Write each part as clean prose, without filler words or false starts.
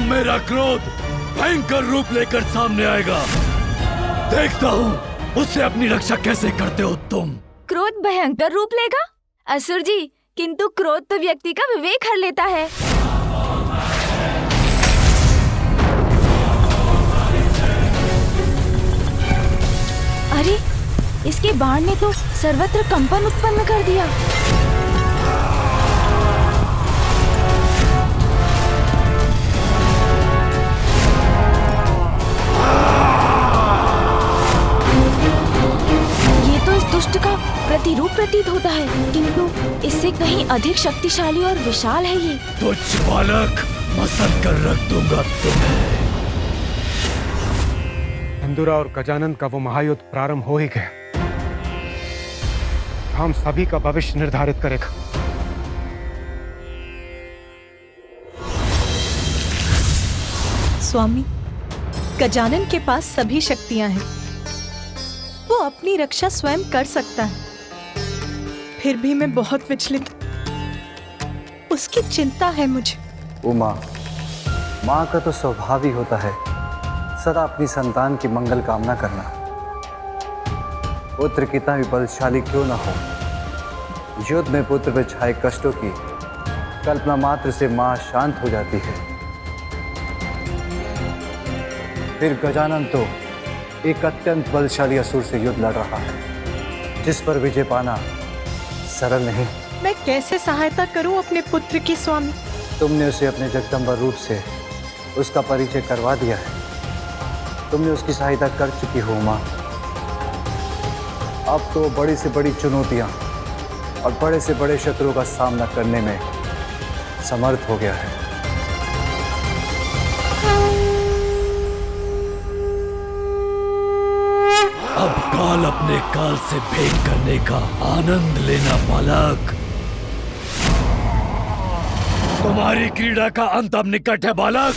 अब मेरा क्रोध भयंकर रूप लेकर सामने आएगा। देखता हूँ उससे अपनी रक्षा कैसे करते हो तुम। क्रोध भयंकर रूप लेगा? असुर जी, किंतु क्रोध तो व्यक्ति का विवेक हर लेता है। अरे, इसके बाण ने तो सर्वत्र कंपन उत्पन्न कर दिया। ये तो इस दुष्ट का प्रतिरूप प्रतीत होता है, किंतु इससे कहीं अधिक शक्तिशाली और विशाल है ये। तुच्छ बालक, मसल कर रख दूंगा तुम्हें। इंदुरा और गजानन का वो महायुद्ध प्रारंभ हो ही गया। हम सभी का भविष्य निर्धारित करेगा। स्वामी, गजानन के पास सभी शक्तियां हैं। वो अपनी रक्षा स्वयं कर सकता है। फिर भी मैं बहुत विचलित। उसकी चिंता है मुझे। उमा, माँ का तो स्वभाव ही होता है सदा अपनी संतान की मंगल कामना करना। पुत्र कितना भी बलशाली क्यों ना हो, युद्ध में पुत्र पर छाए कष्टों की कल्पना मात्र से मां शांत हो जाती है। फिर गजानन तो एक अत्यंत बलशाली असुर से युद्ध लड़ रहा है, जिस पर विजय पाना सरल नहीं। मैं कैसे सहायता करूं अपने पुत्र की स्वामी? तुमने उसे अपने जगदम्बा रूप से उसका परिचय करवा दिया है। तुमने उसकी सहायता कर चुकी हो मां। अब तो बड़ी से बड़ी चुनौतियां और बड़े से बड़े शत्रुओं का सामना करने में समर्थ हो गया है। अब काल अपने काल से भेंट करने का आनंद लेना बालक। तुम्हारी क्रीड़ा का अंत अब निकट है बालक।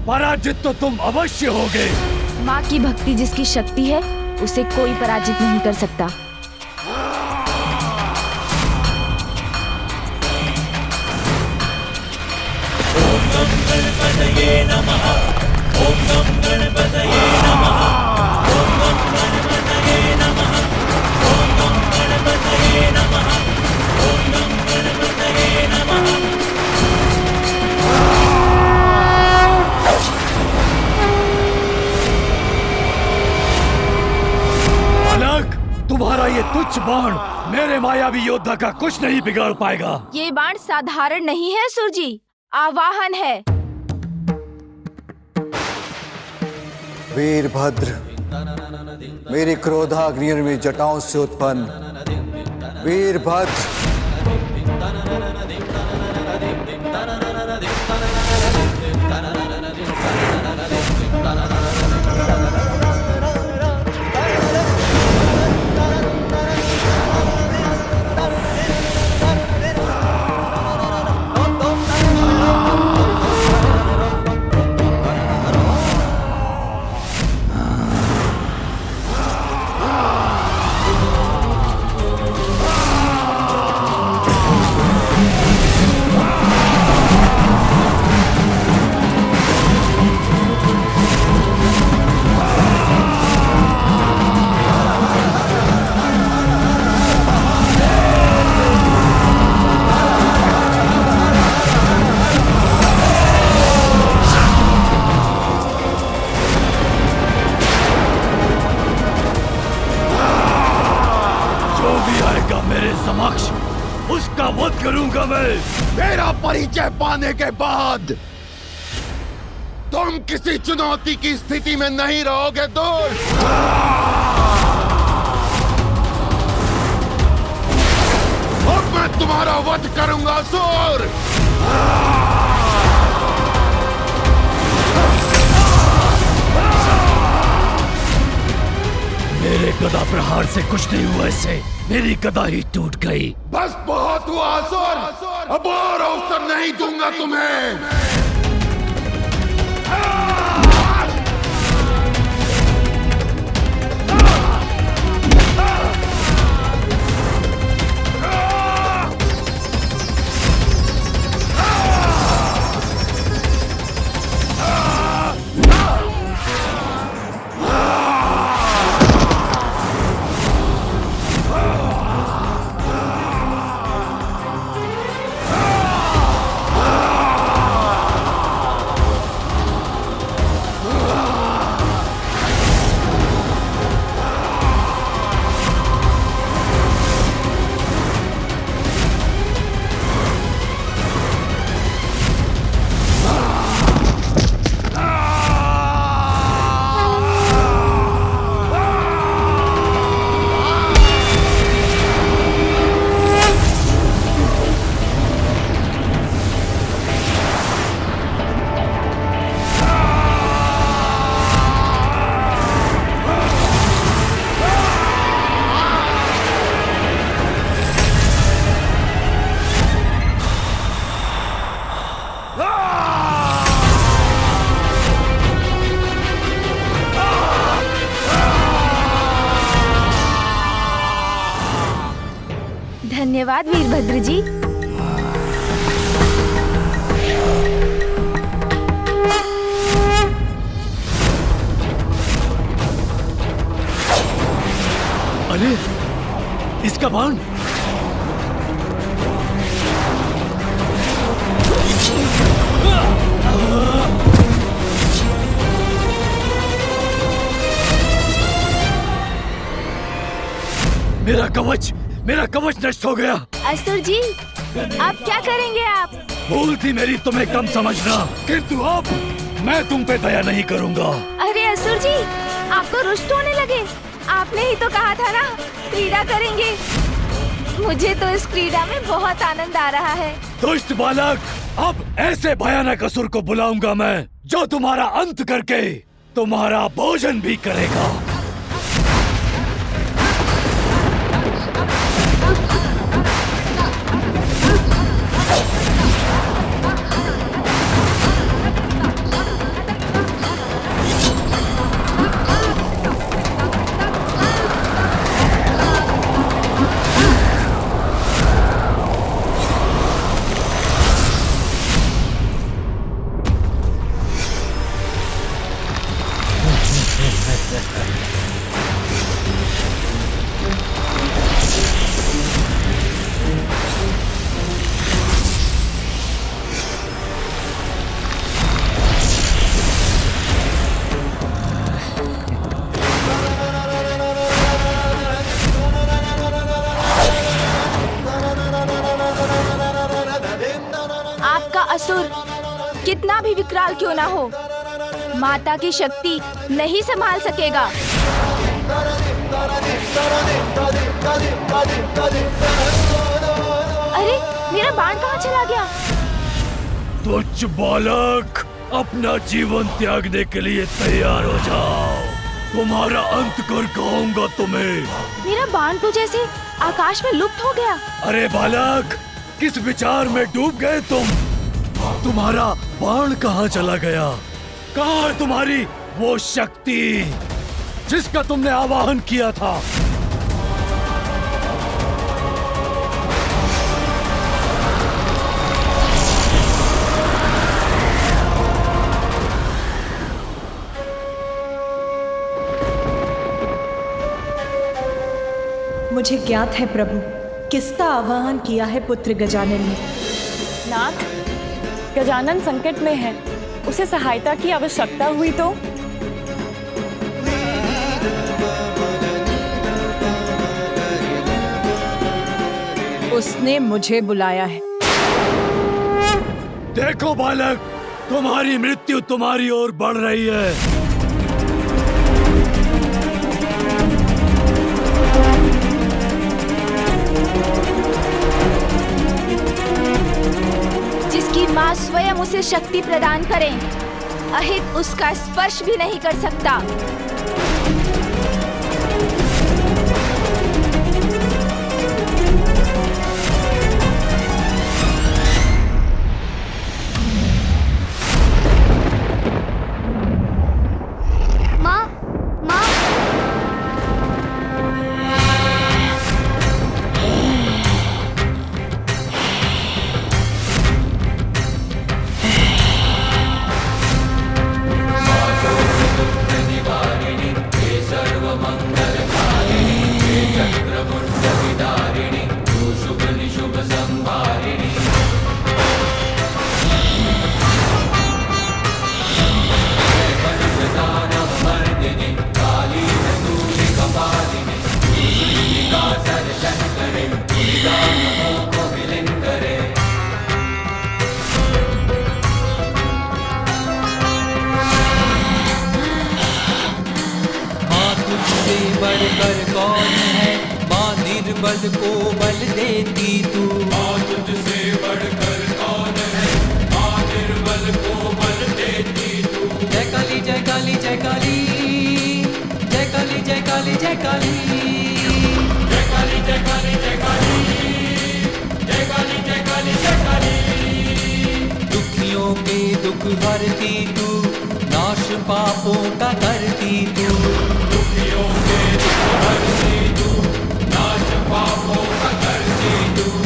पराजित तो तुम अवश्य होगे। माँ की भक्ति जिसकी शक्ति है, उसे कोई पराजित नहीं कर सकता। ओम नमः गणपतये नमः। ओम नमः गणपतये नमः। ओम नमः गणपतये नमः। ओम नमः गणपतये नमः। ओम नमः गणपतये नमः। तुम्हारा ये तुच्छ बाण मेरे मायावी योद्धा का कुछ नहीं बिगाड़ पाएगा। ये बाण साधारण नहीं है असुर जी, आवाहन है। वीरभद्र, मेरी क्रोधाग्नि में जटाओं से उत्पन्न वीरभद्र, उसका वध करूंगा मैं। मेरा परिचय पाने के बाद तुम किसी चुनौती की स्थिति में नहीं रहोगे दोस्त। अब मैं तुम्हारा वध करूंगा असुर। मेरे गदा प्रहार से कुछ नहीं हुआ, इससे मेरी गदा ही टूट गई। बस बहुत हुआ असुर, अब और अवसर नहीं दूंगा तुम्हें। धन्यवाद वीरभद्र जी। अरे इसका बाण! मेरा कवच नष्ट हो गया। असुर जी, अब क्या करेंगे आप? भूल थी मेरी तुम्हें कम समझना, किंतु अब मैं तुम पे दया नहीं करूंगा। अरे असुर जी, आप तो रुष्ट होने लगे। आपने ही तो कहा था ना, क्रीड़ा करेंगे। मुझे तो इस क्रीड़ा में बहुत आनंद आ रहा है। दुष्ट बालक, अब ऐसे भयानक असुर को बुलाऊंगा मैं, जो तुम्हारा अंत करके तुम्हारा भोजन भी करेगा। असुर कितना भी विकराल क्यों ना हो, माता की शक्ति नहीं संभाल सकेगा। अरे मेरा बाण कहाँ चला गया? तुच्छ बालक, अपना जीवन त्यागने के लिए तैयार हो जाओ, तुम्हारा अंत कर कहूंगा तुम्हें। मेरा बाण तो जैसे आकाश में लुप्त हो गया। अरे बालक, किस विचार में डूब गए तुम? तुम्हारा बाण कहाँ चला गया? कहाँ है तुम्हारी वो शक्ति जिसका तुमने आवाहन किया था? मुझे ज्ञात है प्रभु, किसका आवाहन किया है पुत्र गजानन ने। नाथ, गजानन संकट में है, उसे सहायता की आवश्यकता हुई तो? उसने मुझे बुलाया है। देखो बालक, तुम्हारी मृत्यु तुम्हारी ओर बढ़ रही है। जिसकी माँ स्वयं उसे शक्ति प्रदान करें, अहित उसका स्पर्श भी नहीं कर सकता। बढ़कर कौन है, माँ निर्बल को बल देती तू। माँ तुझसे बढ़कर कौन है, माँ निर्बल को बल देती तू। जय काली जय काली जय काली, जय काली जय काली जय काली, जय काली जय काली जय काली, जय काली जय काली जय काली। दुखियों के दुख हरती तू, नाश पापों का करती तू। दुखियों के दुख हरती तू, नाश पापों का करती तू।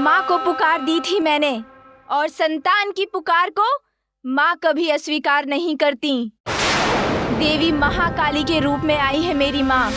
माँ को पुकार दी थी मैंने, और संतान की पुकार को माँ कभी अस्वीकार नहीं करती। देवी महाकाली के रूप में आई है मेरी माँ।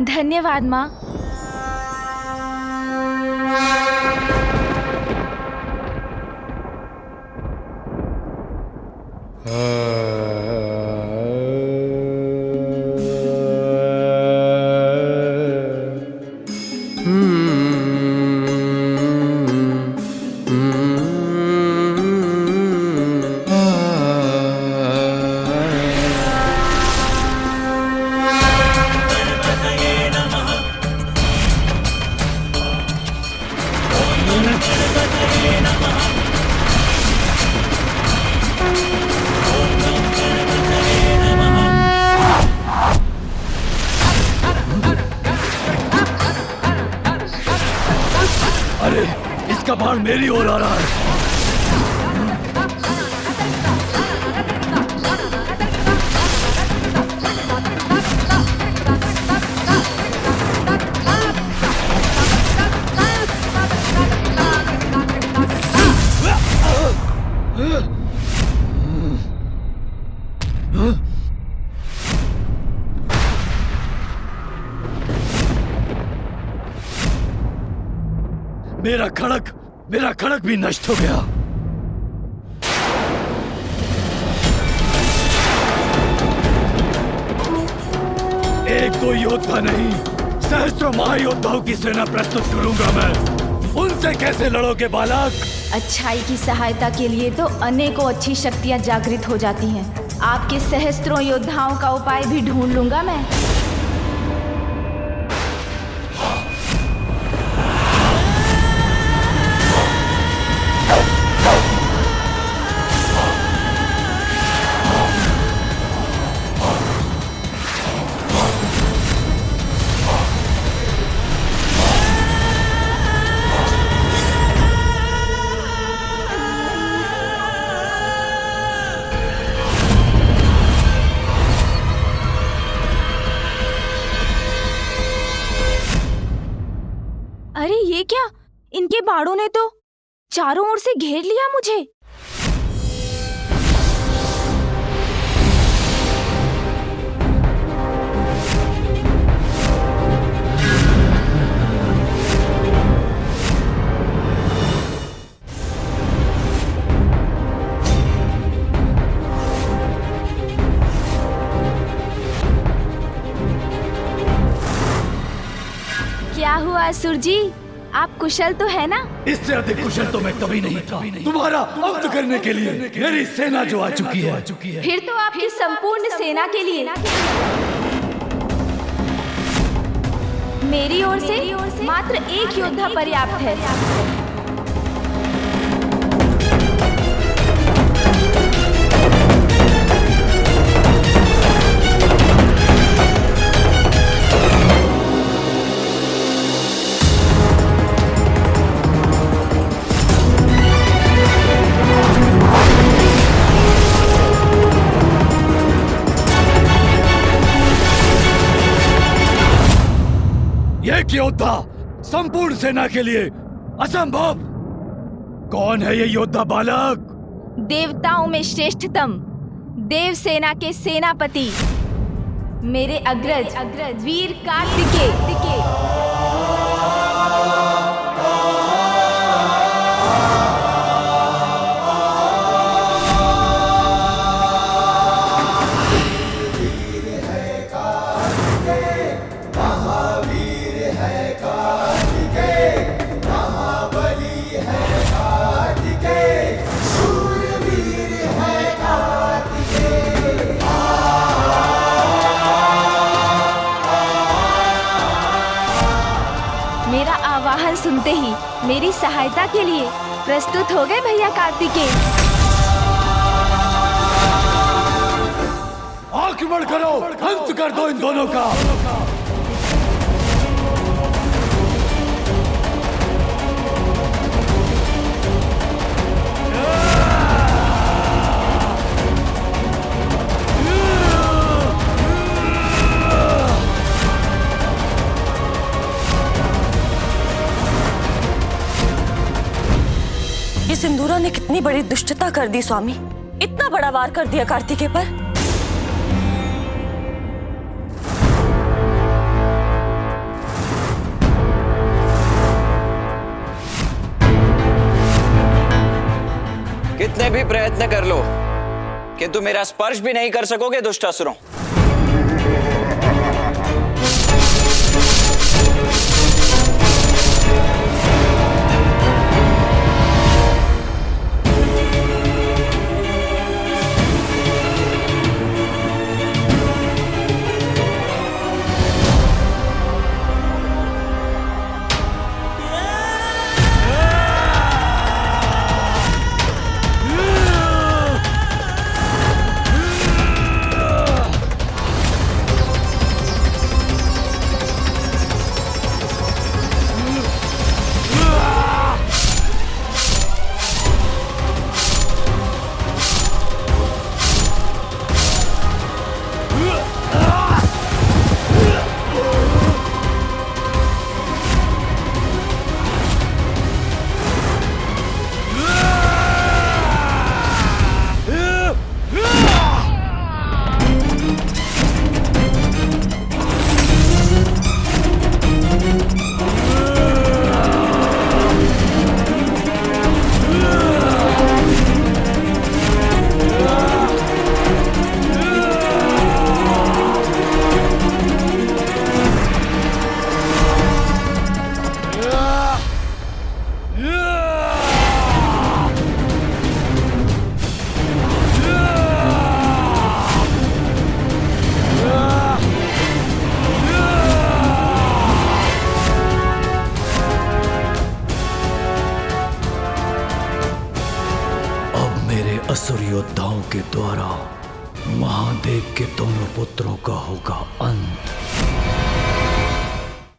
धन्यवाद माँ। अरे इसका बाण मेरी ओर आ रहा है। मेरा खड़क भी नष्ट हो गया। एक दो योद्धा नहीं, सहस्त्रों महायोद्धाओं की सेना प्रस्तुत करूंगा मैं। उनसे कैसे लड़ोगे बालक? अच्छाई की सहायता के लिए तो अनेकों अच्छी शक्तियां जागृत हो जाती हैं। आपके सहस्त्रों योद्धाओं का उपाय भी ढूंढ लूंगा मैं। क्या? इनके बाड़ों ने तो चारों ओर से घेर लिया मुझे। क्या हुआ असुर जी, आप कुशल तो है ना? इससे अधिक कुशल तो मैं कभी नहीं था। तुम्हारा अंत करने के लिए मेरी सेना जो आ चुकी है। फिर तो आपकी संपूर्ण सेना के लिए मेरी ओर से मात्र एक योद्धा पर्याप्त है। एक योद्धा संपूर्ण सेना के लिए असंभव। कौन है ये योद्धा बालक? देवताओं में श्रेष्ठतम देव सेना के सेनापति मेरे अग्रज वीर कार्तिकेय। मेरा आवाहन सुनते ही मेरी सहायता के लिए प्रस्तुत हो गए भैया कार्तिकेय। आक्रमण करो, अंत कर दो इन दोनों का। ये सिंदूरा ने कितनी बड़ी दुष्टता कर दी स्वामी, इतना बड़ा वार कर दिया कार्तिकेय पर। कितने भी प्रयत्न कर लो किंतु मेरा स्पर्श भी नहीं कर सकोगे दुष्टासुरों। असुर योद्धाओं के द्वारा महादेव के दोनों पुत्रों का होगा अंत।